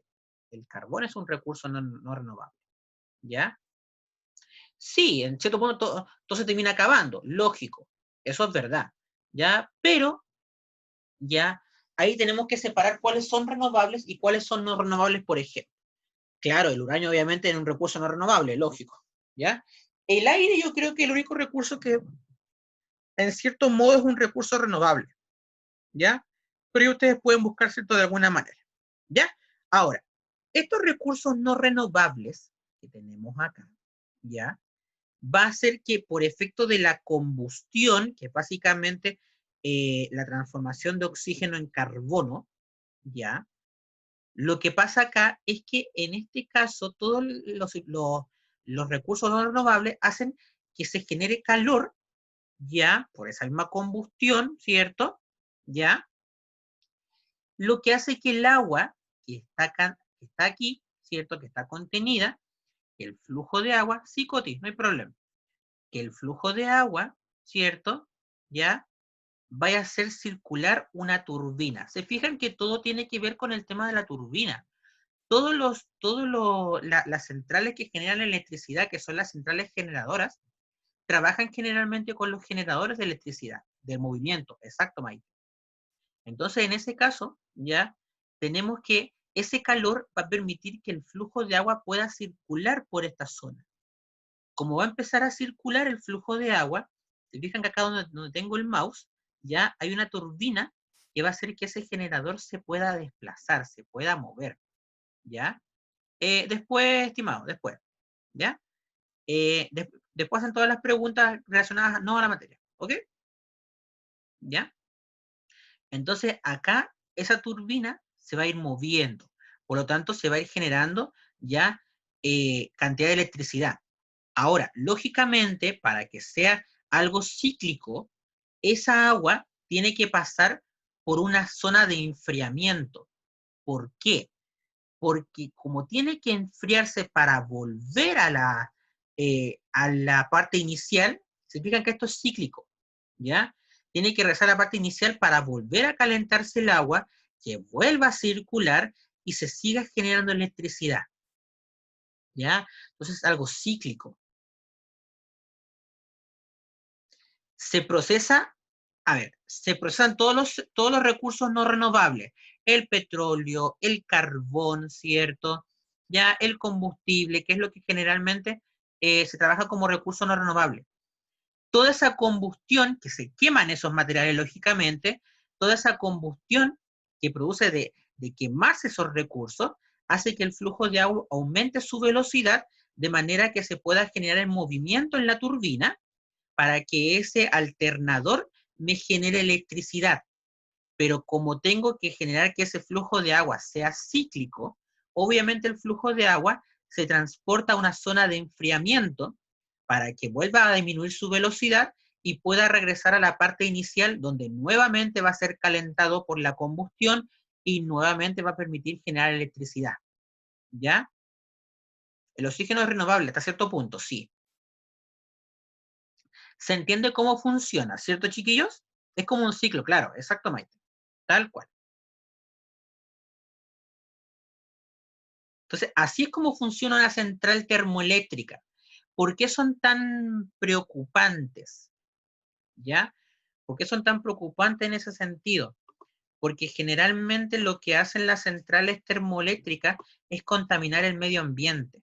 El carbón es un recurso no renovable. ¿Ya? Sí, en cierto punto todo se termina acabando. Lógico. Eso es verdad. ¿Ya? Pero, ya, ahí tenemos que separar cuáles son renovables y cuáles son no renovables, por ejemplo. Claro, el uranio obviamente es un recurso no renovable, lógico. ¿Ya? El aire yo creo que el único recurso que en cierto modo es un recurso renovable. ¿Ya? Pero ustedes pueden buscar cierto de alguna manera. ¿Ya? Ahora, estos recursos no renovables que tenemos acá, ¿ya? Va a ser que por efecto de la combustión, que es básicamente la transformación de oxígeno en carbono, ¿ya? Lo que pasa acá es que en este caso todos los recursos no renovables hacen que se genere calor, ¿ya? Por esa misma combustión, ¿cierto? ¿Ya? Lo que hace que el agua que está acá, que está aquí, ¿cierto? Que está contenida, que el flujo de agua, sí, Coti, no hay problema, que el flujo de agua, ¿cierto? Ya vaya a hacer circular una turbina. Se fijan que todo tiene que ver con el tema de la turbina. Las centrales que generan electricidad, que son las centrales generadoras, trabajan generalmente con los generadores de electricidad, del movimiento. Exacto, Mike. Entonces, en ese caso, ya tenemos que ese calor va a permitir que el flujo de agua pueda circular por esta zona. Como va a empezar a circular el flujo de agua, se fijan que acá donde tengo el mouse, ya hay una turbina que va a hacer que ese generador se pueda desplazar, se pueda mover, ¿ya? Después, estimado, después, ¿ya? Después hacen todas las preguntas relacionadas no a la materia, ¿ok? ¿Ya? Entonces, acá esa turbina se va a ir moviendo. Por lo tanto, se va a ir generando ya cantidad de electricidad. Ahora, lógicamente, para que sea algo cíclico, esa agua tiene que pasar por una zona de enfriamiento. ¿Por qué? Porque como tiene que enfriarse para volver a la parte inicial, se fijan que esto es cíclico, ¿ya? Tiene que regresar a la parte inicial para volver a calentarse el agua, que vuelva a circular y se siga generando electricidad, ¿ya? Entonces es algo cíclico. Se procesa, a ver, se procesan todos los recursos no renovables, el petróleo, el carbón, ¿cierto? Ya el combustible, que es lo que generalmente se trabaja como recurso no renovable. Toda esa combustión, que se queman esos materiales lógicamente, toda esa combustión que produce de quemarse esos recursos, hace que el flujo de agua aumente su velocidad de manera que se pueda generar el movimiento en la turbina para que ese alternador me genere electricidad. pero como tengo que generar que ese flujo de agua sea cíclico, obviamente el flujo de agua se transporta a una zona de enfriamiento para que vuelva a disminuir su velocidad y pueda regresar a la parte inicial donde nuevamente va a ser calentado por la combustión y nuevamente va a permitir generar electricidad. ¿Ya? El oxígeno es renovable hasta cierto punto, sí. ¿Se entiende cómo funciona, cierto, chiquillos? Es como un ciclo, claro, exactamente. Tal cual. Entonces, así es como funciona una central termoeléctrica. ¿Por qué son tan preocupantes? ¿Ya? ¿Por qué son tan preocupantes en ese sentido? Porque generalmente lo que hacen las centrales termoeléctricas es contaminar el medio ambiente.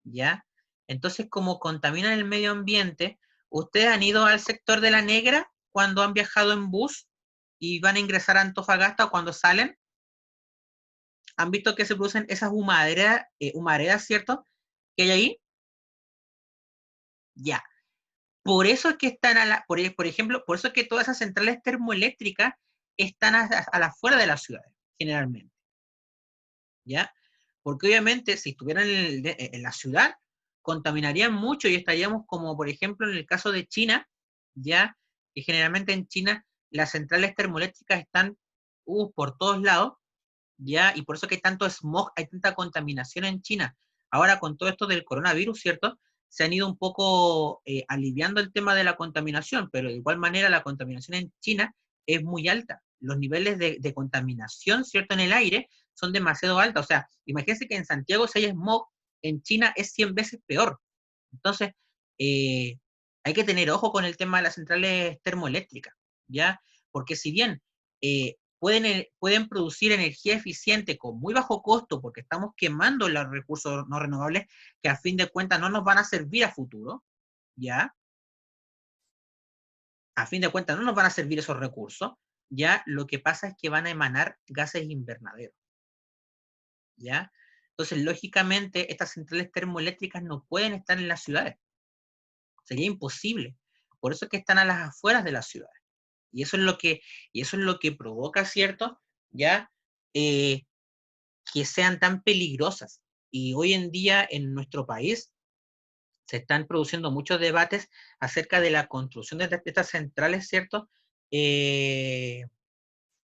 ¿Ya? Entonces, como contaminan el medio ambiente, ¿ustedes han ido al sector de La Negra cuando han viajado en bus y van a ingresar a Antofagasta o cuando salen? ¿Han visto que se producen esas humaredas, ¿cierto? Que hay ahí. Ya. Por eso es que están por ejemplo, por eso es que todas esas centrales termoeléctricas están a la afuera de las ciudades, generalmente. ¿Ya? Porque obviamente si estuvieran en la ciudad, contaminarían mucho y estaríamos como, por ejemplo, en el caso de China, ¿ya? Que generalmente en China las centrales termoeléctricas están por todos lados, ¿ya? Y por eso que hay tanto smog, hay tanta contaminación en China. Ahora con todo esto del coronavirus, ¿cierto? Se han ido un poco aliviando el tema de la contaminación, pero de igual manera la contaminación en China es muy alta. Los niveles de contaminación, ¿cierto? En el aire son demasiado altos. O sea, imagínense que en Santiago si hay smog, en China es 100 veces peor. Entonces, hay que tener ojo con el tema de las centrales termoeléctricas, ¿ya? Porque si bien pueden producir energía eficiente con muy bajo costo porque estamos quemando los recursos no renovables que a fin de cuentas no nos van a servir a futuro, ¿ya? A fin de cuentas no nos van a servir esos recursos, ¿ya? Lo que pasa es que van a emanar gases invernaderos, ¿ya? Entonces, lógicamente, estas centrales termoeléctricas no pueden estar en las ciudades. Sería imposible. Por eso es que están a las afueras de las ciudades. Y eso es lo que provoca, ¿cierto? ¿Ya? Que sean tan peligrosas. Y hoy en día en nuestro país se están produciendo muchos debates acerca de la construcción de estas centrales, ¿cierto? De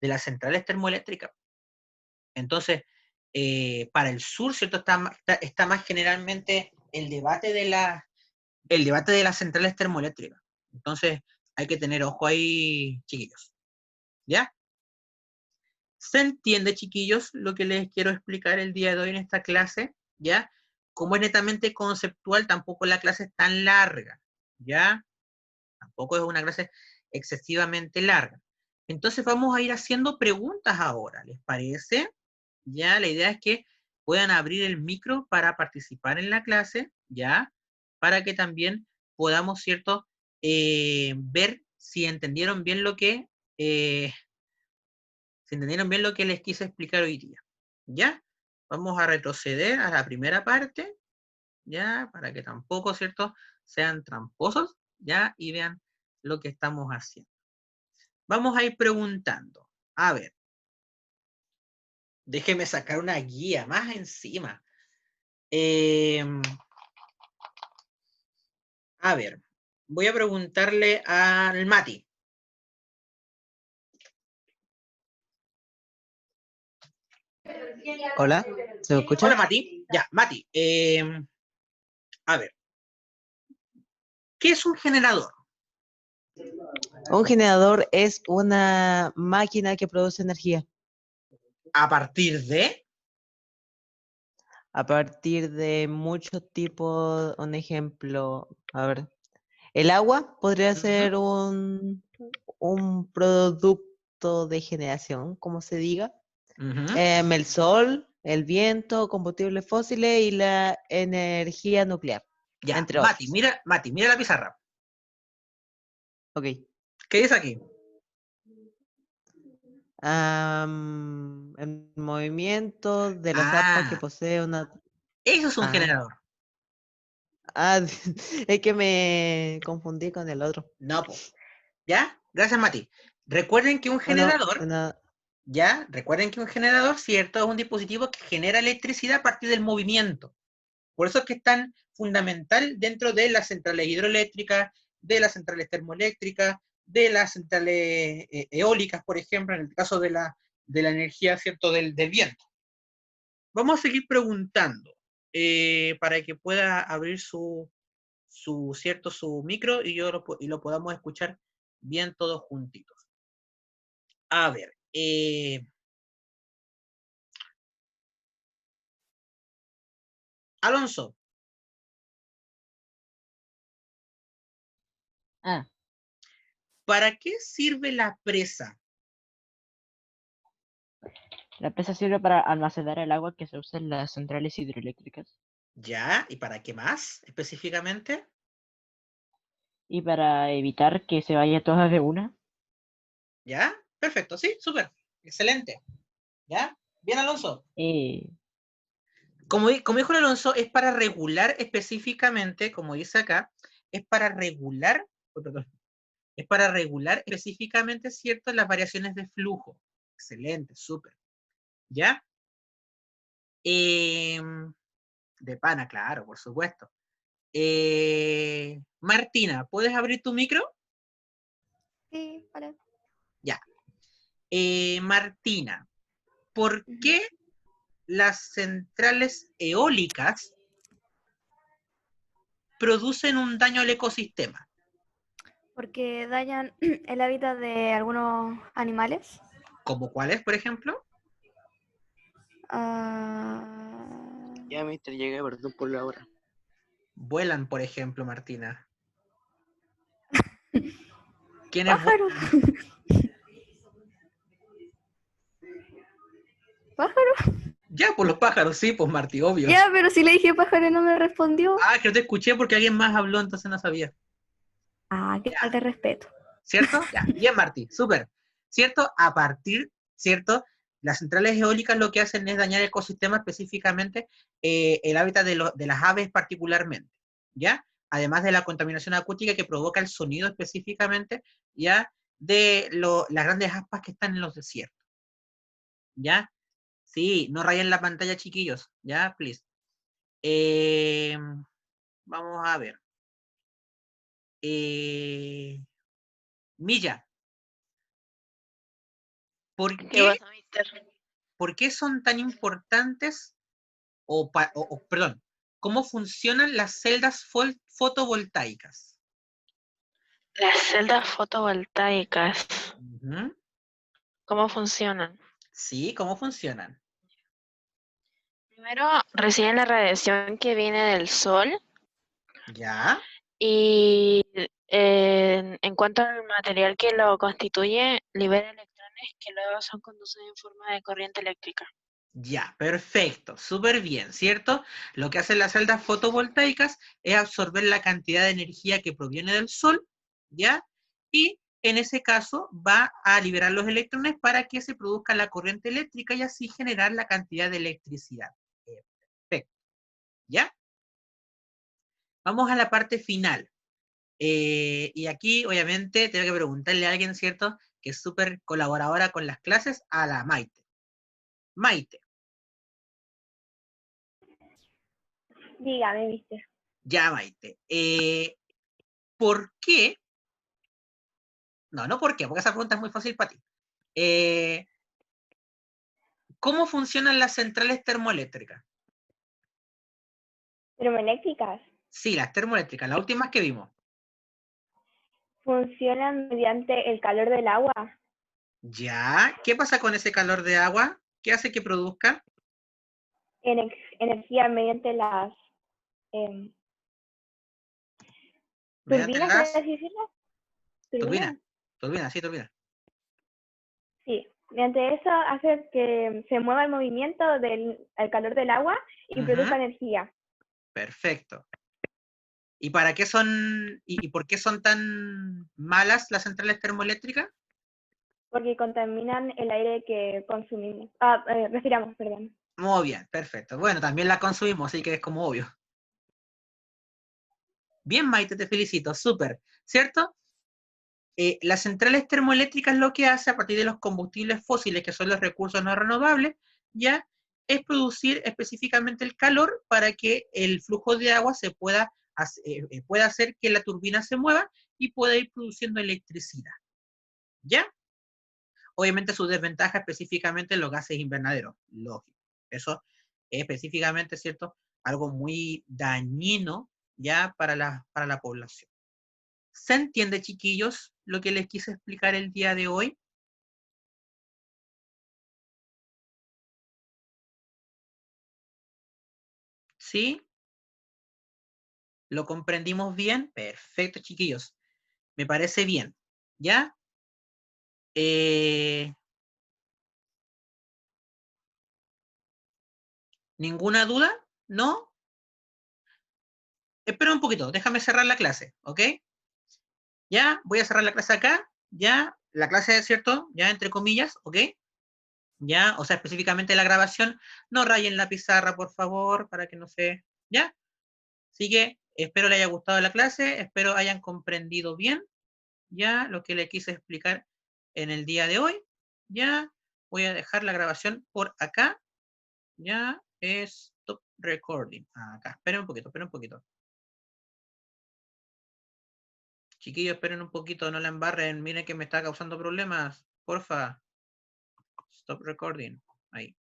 las centrales termoeléctricas. Entonces, para el sur, ¿cierto? Está más generalmente el debate de las centrales termoeléctricas. Entonces, hay que tener ojo ahí, chiquillos. ¿Ya? ¿Se entiende, chiquillos, lo que les quiero explicar el día de hoy en esta clase? ¿Ya? Como es netamente conceptual, tampoco la clase es tan larga. ¿Ya? Tampoco es una clase excesivamente larga. Entonces vamos a ir haciendo preguntas ahora, ¿les parece? Ya, la idea es que puedan abrir el micro para participar en la clase, ¿ya? Para que también podamos, ¿cierto? Ver si entendieron bien si entendieron bien lo que les quise explicar hoy día. ¿Ya? Vamos a retroceder a la primera parte, ¿ya? Para que tampoco, ¿cierto? Sean tramposos, ¿ya? Y vean lo que estamos haciendo. Vamos a ir preguntando. A ver. Déjeme sacar una guía más encima. A ver. Voy a preguntarle al Mati. Hola, ¿se me escucha? Hola, Mati. Ya, Mati. A ver. ¿Qué es un generador? Un generador es una máquina que produce energía A partir de... a partir de muchos tipos. Un ejemplo, a ver, el agua podría ser un producto de generación, como se diga. El sol, el viento, combustibles fósiles y la energía nuclear, Ya, entre otros. Mati, mira la pizarra. Ok. ¿Qué dice aquí? El movimiento de las aspas que posee una... Eso es un generador. Es que me confundí con el otro. No, po. ¿Ya? Gracias, Mati. Recuerden que un generador, Una- ¿ya? Recuerden que un generador, ¿cierto? Es un dispositivo que genera electricidad a partir del movimiento. Por eso es que es tan fundamental dentro de las centrales hidroeléctricas, de las centrales termoeléctricas, de las centrales eólicas, por ejemplo, en el caso de la energía, ¿cierto? Del viento. Vamos a seguir preguntando para que pueda abrir ¿cierto? Su micro y lo podamos escuchar bien todos juntitos. A ver, Alonso, Ah, ¿para qué sirve la presa? la presa sirve para almacenar el agua que se usa en las centrales hidroeléctricas ¿Ya? ¿Y para qué más específicamente? y para evitar que se vaya toda de una. ¿Ya? Perfecto, sí, súper. Excelente. ¿Ya? Bien, Alonso. Eh, Como dijo el Alonso, es para regular específicamente, como dice acá, es para regular, perdón, es para regular específicamente, ¿cierto?, las variaciones de flujo. Excelente, súper. ¿Ya? De pana, claro, por supuesto. Martina, ¿puedes abrir tu micro? Sí, vale. Ya. Martina, ¿por Ujú. qué las centrales eólicas producen un daño al ecosistema? Porque dañan el hábitat de algunos animales. ¿Como cuáles, por ejemplo? Ah, Ya, mister, llegué, perdón por la hora. Vuelan, por ejemplo, Martina. ¿Quiénes pájaro. vuelan? Pájaro. Ya, pues los pájaros, sí, pues Martí, obvio. Ya, pero si le dije pájaro y no me respondió. Ah, que no te escuché porque alguien más habló, entonces no sabía. Ah, qué Ya, falta de respeto. ¿cierto? Ya, bien, Martí, súper. ¿Cierto? A partir, ¿cierto? Las centrales eólicas lo que hacen es dañar el ecosistema, específicamente el hábitat de las aves particularmente, ¿ya? Además de la contaminación acústica que provoca el sonido específicamente, ¿ya? De las grandes aspas que están en los desiertos, ¿ya? Sí, no rayen la pantalla, chiquillos, ¿ya? Please. Vamos a ver. Milla, ¿por ¿Qué qué, pasa, mister? por qué son tan importantes perdón, cómo funcionan las celdas fotovoltaicas? Las celdas fotovoltaicas, Ujú. ¿cómo funcionan? Sí, ¿cómo funcionan? Primero, reciben la radiación que viene del sol ¿Ya? y en cuanto al material que lo constituye, libera electrones que luego son conducidos en forma de corriente eléctrica. Ya, perfecto, súper bien, ¿cierto? Lo que hacen las celdas fotovoltaicas es absorber la cantidad de energía que proviene del sol, ¿ya? Y en ese caso va a liberar los electrones para que se produzca la corriente eléctrica y así generar la cantidad de electricidad. Perfecto, ¿ya? Vamos a la parte final. Y aquí, obviamente, tengo que preguntarle a alguien, ¿cierto? Que es súper colaboradora con las clases, a la Maite. Maite, Dígame, viste. ya Maite. ¿Por qué? No por qué, porque esa pregunta es muy fácil para ti. Eh, ¿Cómo funcionan las centrales termoeléctricas? Termoeléctricas Sí, las termoeléctricas, las últimas que vimos. funcionan mediante el calor del agua. Ya, ¿qué pasa con ese calor de agua? ¿Qué hace que produzca? Energía mediante las em, Mediante turbinas, por las así decirlo. turbinas. ¿Turbinas? Turbinas, sí, turbinas. Sí. Mediante eso hace que se mueva el movimiento al calor del agua y produzca energía. Perfecto. ¿Y para qué son, y por qué son tan malas las centrales termoeléctricas? Porque contaminan el aire que consumimos. Respiramos, perdón. Muy bien, perfecto. Bueno, también la consumimos, así que es como obvio. Bien, Maite, te felicito, súper, ¿cierto? Las centrales termoeléctricas lo que hace a partir de los combustibles fósiles, que son los recursos no renovables, ya es producir específicamente el calor para que el flujo de agua se pueda hacer que la turbina se mueva y pueda ir produciendo electricidad. ¿Ya? Obviamente su desventaja específicamente en los gases invernaderos, lógico. Eso es específicamente, ¿cierto? Algo muy dañino ya para la población. ¿Se entiende, chiquillos, lo que les quise explicar el día de hoy? ¿Sí? ¿Lo comprendimos bien? Perfecto, chiquillos. Me parece bien. ¿Ya? ¿Ninguna duda? ¿No? Espera un poquito, déjame cerrar la clase, ¿ok? Ya, voy a cerrar la clase acá. Ya, la clase, ¿cierto? Ya, entre comillas, ¿ok? Ya, o sea, específicamente la grabación. No rayen la pizarra, por favor, para que no se... ¿Ya? Así que espero les haya gustado la clase, espero hayan comprendido bien ya lo que le quise explicar en el día de hoy. Ya voy a dejar la grabación por acá. Ya, stop recording. Acá, esperen un poquito, esperen un poquito. Chiquillos, esperen un poquito, no la embarren. Miren que me está causando problemas. Porfa. Stop recording. Ahí.